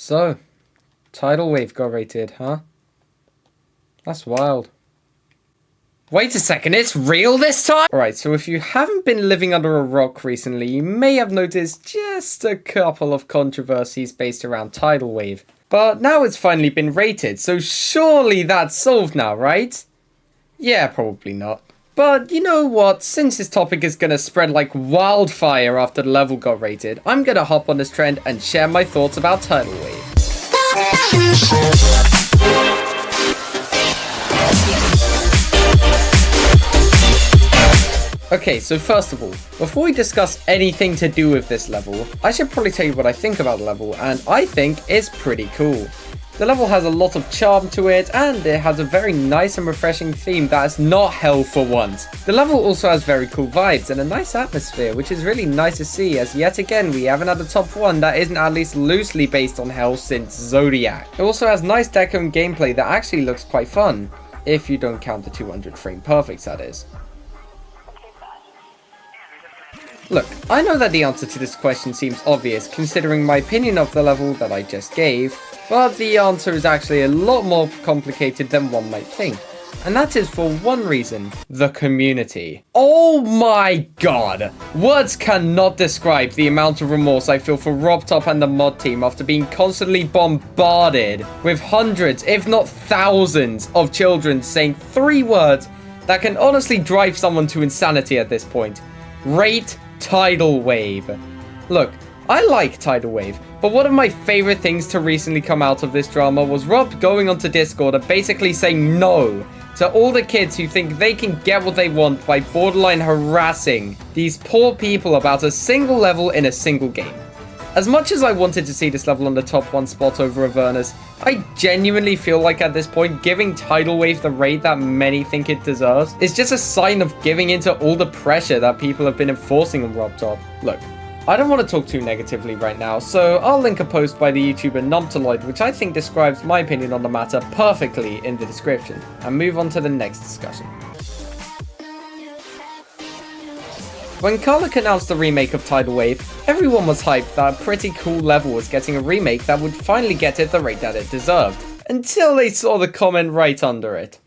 So, tidal wave got rated, huh? That's wild. Wait a second, it's real this time? Alright, so if you haven't been living under a rock recently, you may have noticed just a couple of controversies based around tidal wave. But now it's finally been rated, so surely that's solved now, right? Yeah, probably not. But you know what, since this topic is gonna spread like wildfire after the level got rated, I'm gonna hop on this trend and share my thoughts about tidal wave. Okay, so first of all, before we discuss anything to do with this level, I should probably tell you what I think about the level, and I think it's pretty cool. The level has a lot of charm to it, and it has a very nice and refreshing theme that is not hell for once. The level also has very cool vibes and a nice atmosphere, which is really nice to see, as yet again we haven't had a top 1 that isn't at least loosely based on hell since Zodiac. It also has nice deco and gameplay that actually looks quite fun, if you don't count the 200 frame perfects, that is. Look, I know that the answer to this question seems obvious considering my opinion of the level that I just gave, but the answer is actually a lot more complicated than one might think. And that is for one reason, the community. Oh my god! Words cannot describe the amount of remorse I feel for RobTop and the mod team after being constantly bombarded with hundreds, if not thousands, of children saying 3 words that can honestly drive someone to insanity at this point. Rate tidal wave. Look, I like tidal wave, but one of my favorite things to recently come out of this drama was Rob going onto Discord and basically saying no to all the kids who think they can get what they want by borderline harassing these poor people about a single level in a single game. As much as I wanted to see this level on the top 1 spot over Avernus, I genuinely feel like at this point, giving tidal wave the rate that many think it deserves is just a sign of giving into all the pressure that people have been enforcing on RobTop. Look, I don't want to talk too negatively right now, so I'll link a post by the YouTuber Numptaloid which I think describes my opinion on the matter perfectly in the description, and move on to the next discussion. When Capcut announced the remake of Tidal Wave, everyone was hyped that a pretty cool level was getting a remake that would finally get it the rate that it deserved, until they saw the comment right under it.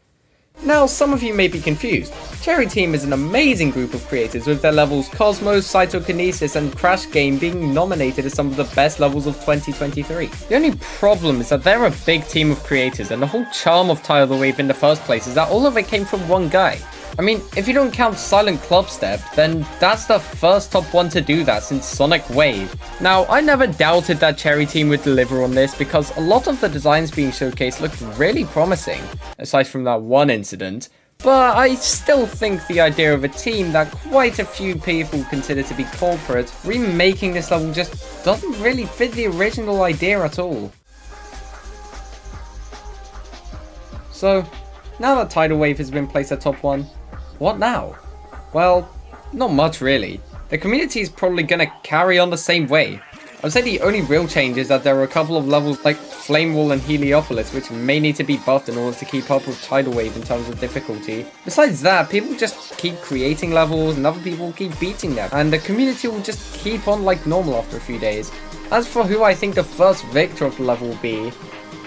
Now, some of you may be confused. Cherry Team is an amazing group of creators with their levels Cosmos, Cytokinesis and Crash Game being nominated as some of the best levels of 2023. The only problem is that they're a big team of creators, and the whole charm of Tidal Wave in the first place is that all of it came from one guy. I mean, if you don't count Silent Clubstep, then that's the first top 1 to do that since Sonic Wave. Now, I never doubted that Cherry Team would deliver on this because a lot of the designs being showcased looked really promising, aside from that one incident, but I still think the idea of a team that quite a few people consider to be corporate remaking this level just doesn't really fit the original idea at all. So, now that Tidal Wave has been placed at top 1, what now? Well, not much really. The community is probably gonna carry on the same way. I would say the only real change is that there are a couple of levels like Flame Wall and Heliopolis which may need to be buffed in order to keep up with Tidal Wave in terms of difficulty. Besides that, people just keep creating levels and other people keep beating them, and the community will just keep on like normal after a few days. As for who I think the first victor of the level will be,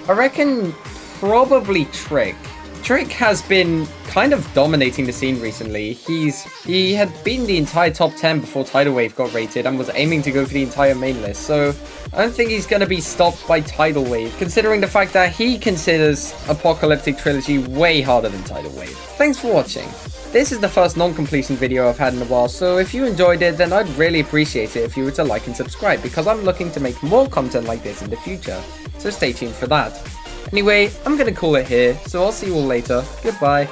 I reckon probably Trick. Trick has been kind of dominating the scene recently. He had beaten the entire top 10 before Tidal Wave got rated and was aiming to go for the entire main list, so I don't think he's going to be stopped by Tidal Wave, considering the fact that he considers Apocalyptic Trilogy way harder than Tidal Wave. Thanks for watching. This is the first non-completion video I've had in a while, so if you enjoyed it, then I'd really appreciate it if you were to like and subscribe, because I'm looking to make more content like this in the future, so stay tuned for that. Anyway, I'm gonna call it here, so I'll see you all later. Goodbye.